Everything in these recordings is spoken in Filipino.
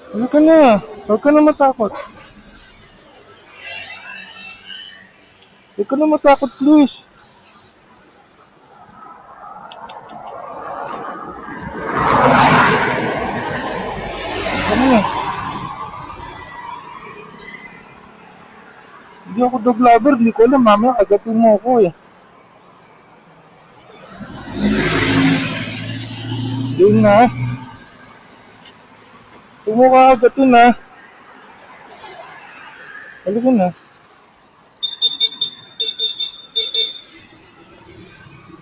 Ano ka na? Huwag ka na matakot. Huwag ka na matakot, please. Ano na? Hindi ako dog lover. Hindi ko alam. Mamaya agatin mo ako eh. Yung na. Huwag mo ka agatin ha. Halika na.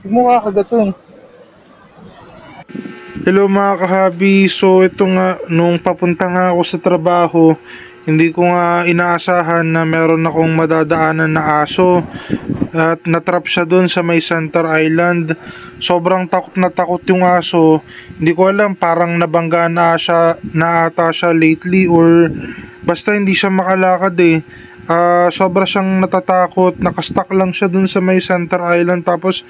Huwag mo ka agatin. Hello mga kahabi, so ito nga, nung papunta nga ako sa trabaho, hindi ko nga inaasahan na meron akong madadaanan na aso at natrap siya doon sa may Center Island. Sobrang takot na takot yung aso, hindi ko alam, parang nabangga na ata siya lately or basta hindi siya makalakad eh. Sobra siyang natatakot, nakastuck lang siya doon sa may Center Island tapos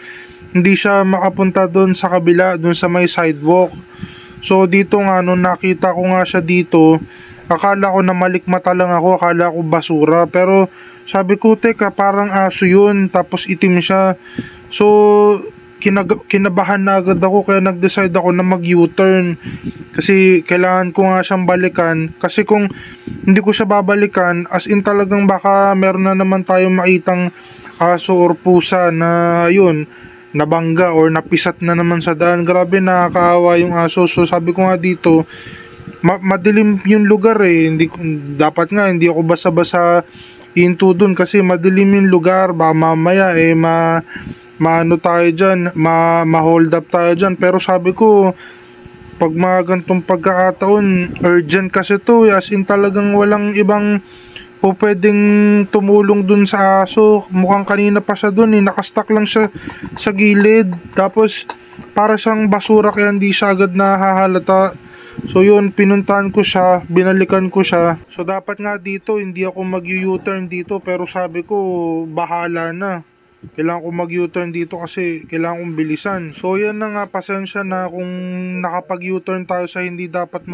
hindi siya makapunta doon sa kabila, doon sa may sidewalk. So dito nga, nung nakita ko nga siya dito, akala ko na malikmata lang ako, akala ko basura. Pero sabi ko, teka, parang aso yun, tapos itim siya. So kinabahan na agad ako, kaya nag-decide ako na mag-U-turn. Kasi kailangan ko nga siyang balikan. Kasi kung hindi ko siya babalikan, as in talagang baka meron na naman tayong makitang aso or pusa na yun, nabangga or napisat na naman sa daan. Grabe, nakakaawa yung aso. So sabi ko nga dito, madilim yung lugar eh. Dapat nga hindi ako basa-basa hinto dun kasi madilim yung lugar. Baka mamaya eh maano tayo dyan, ma-hold up tayo dyan. Pero sabi ko, pag mga gantong pagkakataon, urgent kasi to, as in talagang walang ibang po pwedeng tumulong dun sa aso. Mukhang kanina pa siya dun eh, nakastuck lang siya sa gilid, tapos para siyang basura kaya hindi siya agad nahahalata. So yun, pinuntahan ko siya, binalikan ko siya. So dapat nga dito hindi ako mag-U-turn dito, pero sabi ko bahala na, kailangan ko mag-U-turn dito kasi kailangan kong bilisan. So yan na nga, pasensya na kung nakapag-U-turn tayo sa hindi dapat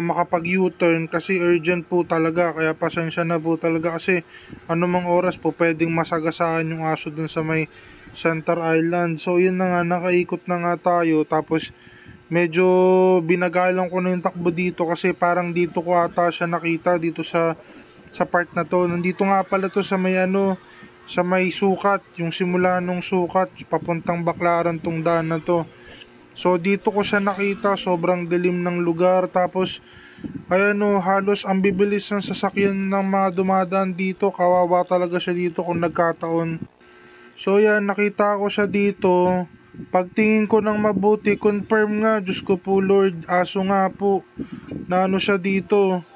makapag-U-turn kasi urgent po talaga, kaya pasensya na po talaga kasi anumang oras po pwedeng masagasaan yung aso dun sa may Center Island. So yun na nga, nakaikot na nga tayo, tapos medyo binagalang ko na yung takbo dito kasi parang dito ko ata siya nakita dito sa part na to. Nandito nga pala to sa may ano, sa may sukat, yung simula nung sukat papuntang Baclaran tong daan na to. So dito ko siya nakita, sobrang dilim ng lugar, tapos ayan o, halos ang bibilis ng sasakyan ng mga dumadaan dito, kawawa talaga siya dito kung nagkataon. So yan, nakita ko siya dito, pagtingin ko ng mabuti, confirm nga, Diyos ko po Lord, aso nga po, na ano siya dito,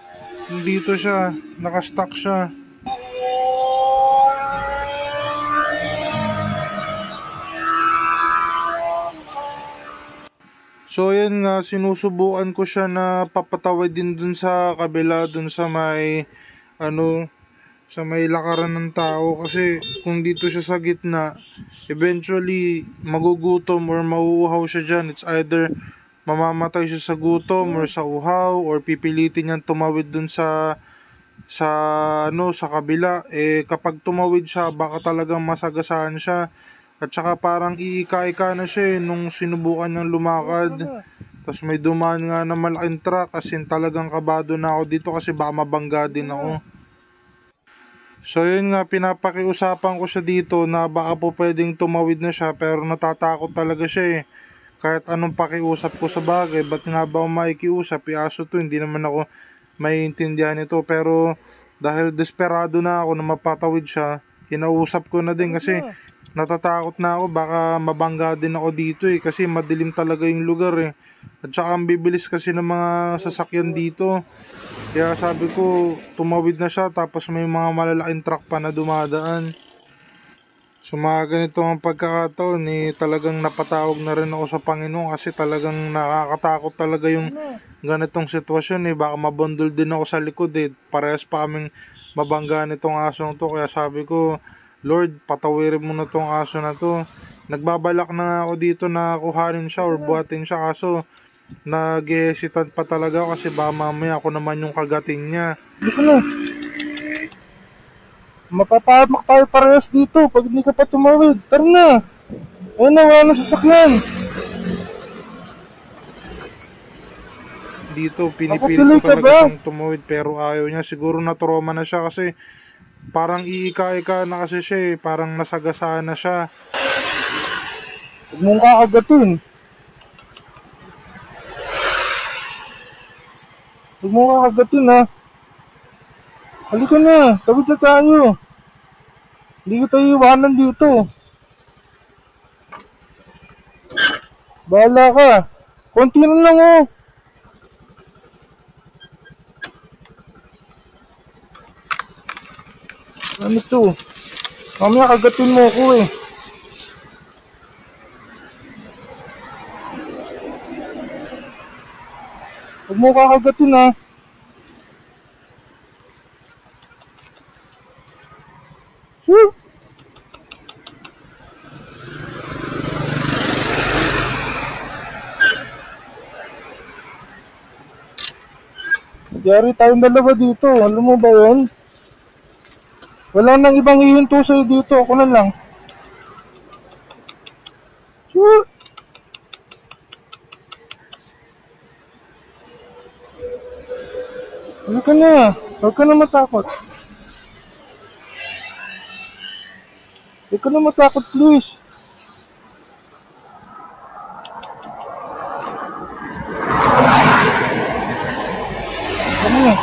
dito siya, nakastuck siya. So yan nga, sinusubukan ko siya na papatawid din dun sa kabila, dun sa may ano, sa may lakaran ng tao, kasi kung dito siya sa gitna, eventually magugutom or mauuhaw siya dyan. It's either mamamatay siya sa gutom or sa uhaw, or pipilitin niyang tumawid dun sa ano, sa kabila. Eh kapag tumawid siya, baka talagang masagasaan siya. At saka parang iika-ika na siya eh, nung sinubukan niyang lumakad. Tapos may dumaan nga na malaking truck, as in talagang kabado na ako dito kasi baka mabangga din ako. So yun nga, pinapakiusapan ko siya dito na baka po pwedeng tumawid na siya, pero natatakot talaga siya eh. Kahit anong pakiusap ko sa bagay, ba't nga ba ako makikiusap? Iaso to, hindi naman ako maiintindihan ito. Pero dahil desperado na ako na mapatawid siya, kinausap ko na din kasi natatakot na ako, baka mabangga din ako dito eh, kasi madilim talaga yung lugar eh. At saka ang bibilis kasi ng mga sasakyan dito. Kaya sabi ko, tumawid na siya, tapos may mga malalaking truck pa na dumadaan. So mga ganito ang pagkakataon eh, talagang napatawag na rin ako sa Panginoon kasi talagang nakakatakot talaga yung ganitong sitwasyon eh. Baka mabundol din ako sa likod eh. Parehas pa kaming mabangga nitong asong to, kaya sabi ko, Lord, patawirin mo na tong aso na to. Nagbabalak na ako dito na kuhanin siya or buhatin siya, kaso nag-hesitant pa talaga ako kasi baka mamaya ako naman yung kagating niya. Dito na. Mapapahamak tayo parehas dito pag hindi ka pa tumawid. Tara na. Ayun na, wala na sasakyan. Dito, pinipilit Tuloy ko ka talaga ba? siyang tumawid pero ayaw niya. Siguro na-trauma na siya kasi parang iika-ika na kasi siya eh. Parang nasagasaan na siya. Huwag mong kakagatin. Huwag mong kakagatin ha. Halika na, tawid na tayo. Hindi kita iiwanan dito. Bahala ka. Konti na lang oh. Ano to? Mamaya kagatin mo ako eh. Huwag mo kakagatin ha. Woo! Yari tayong dalawa dito. Alam mo ba yun? Wala nang ibang hihinto sa'yo dito. Ako na lang. Woo! Halika na. Huwag ka na matakot. Huwag ka na matakot, please. Ano na?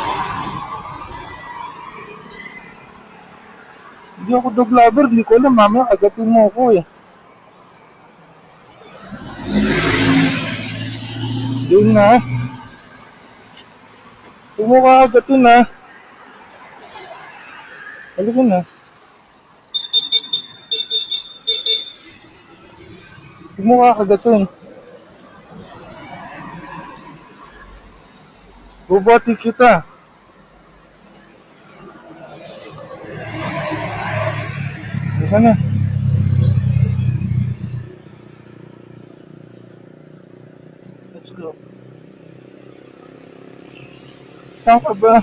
Hindi ako dog lover. Hindi ko alam. Mamaya agatin mo ako eh. Doon na. Huwag mo kakagatin ha. Halika na. Huwag mo kakagatin. Bubati kita. Halika na. Let's go. Saan ka ba?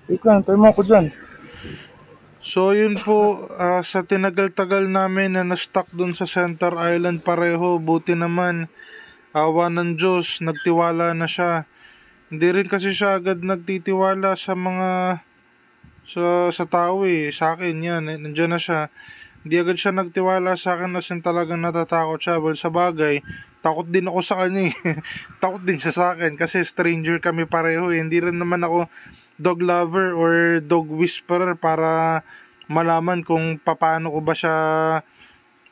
Wait lang, tayo mo ako dyan. So yun po, sa tinagal-tagal namin na na-stuck dun sa Center Island pareho, buti naman, awa ng Diyos, nagtiwala na siya. Hindi rin kasi siya agad nagtitiwala sa mga, sa tao eh, sa akin yan, nandiyan na siya. Hindi agad siya nagtiwala sa akin kasi talagang natatakot siya. Well, sa bagay, takot din ako sa kanya eh. Takot din siya sa akin kasi stranger kami pareho eh. Hindi rin naman ako dog lover or dog whisperer para malaman kung paano ko ba siya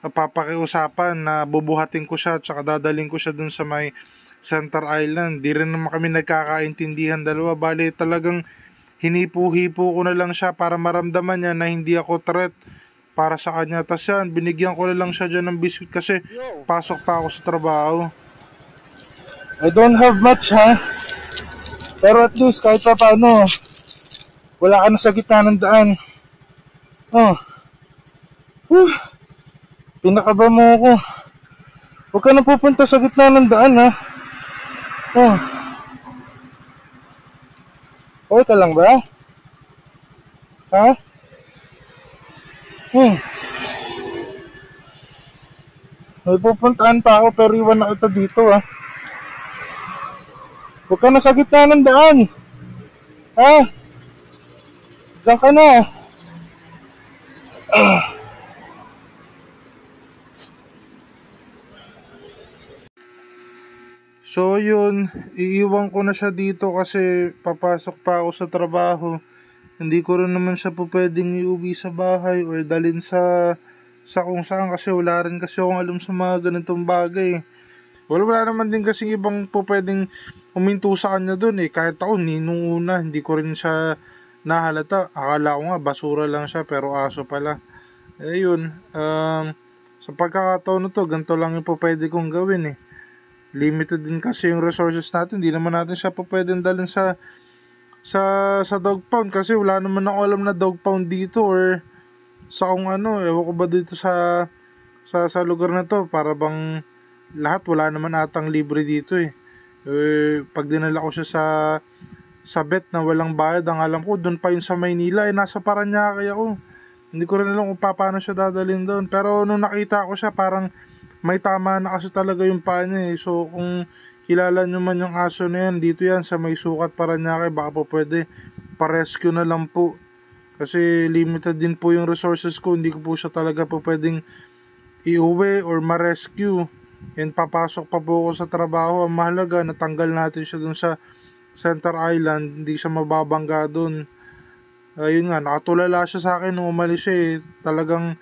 papakiusapan na bubuhatin ko siya at saka dadaling ko siya dun sa may Center Island. Di rin naman kami nagkakaintindihan dalawa. Bali talagang hinipo-hipo ko na lang siya para maramdaman niya na hindi ako threat para sa kanya. Tas yan, binigyan ko na lang siya dyan ng biscuit kasi pasok pa ako sa trabaho. I don't have much ha. Pero at least kahit pa paano, wala ka na sa gitna ng daan. Oh. Pinakaba mo ako. Huwag ka na pupunta sa gitna ng daan ha. Oh. Okay ka lang ba? Ha? May pupuntaan pa ako pero iwan na kita dito ha. Huwag ka na sa gitna ng daan. Ha? Diyan ka na. So yun, iiwan ko na siya dito kasi papasok pa ako sa trabaho. Hindi ko rin naman siya po pwedeng iuwi sa bahay or dalhin sa kung saan kasi wala rin kasi akong alam sa mga ganitong bagay. Wala naman din kasi ibang po pwedeng huminto sa kanya dun eh. Kahit ako, nung una, hindi ko rin siya nahalata. Akala ko nga basura lang siya pero aso pala. Ayun, sa pagkakataon na to, ganito lang yung po pwede kong gawin eh. Limited din kasi yung resources natin. Hindi naman natin siya po pwedeng dalhin sa dog pound kasi wala naman ako alam na dog pound dito or sa kung ano, ewan ko ba dito sa lugar na to, para bang lahat wala naman atang libre dito eh. Pag dinala ko siya sa vet na walang bayad, ang alam ko doon pa yun sa Maynila, nasa Paranaque ako. Hindi ko rin alam kung paano siya dadalhin doon. Pero nung nakita ko siya, parang may tama na kasi talaga yung paa niya eh. So kung kilala nyo man yung aso na yan, dito yan sa may sukat Paranaque, baka po pwede pa-rescue na lang po. Kasi limited din po yung resources ko, hindi ko po siya talaga po pwedeng iuwi or ma-rescue. And papasok pa po ako sa trabaho. Ang mahalaga, natanggal natin siya dun sa Center Island, hindi siya mababangga dun. Ayun nga, nakatulala siya sa akin nung umalis siya eh. Talagang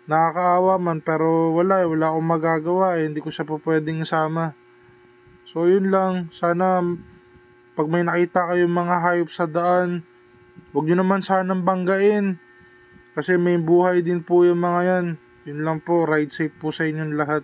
nakakaawa man, pero wala akong magagawa eh. Hindi ko siya po pwedeng isama. So yun lang, sana pag may nakita kayong mga hayop sa daan, huwag nyo naman sanang banggain. Kasi may buhay din po yung mga yan. Yun lang po, ride safe po sa inyong lahat.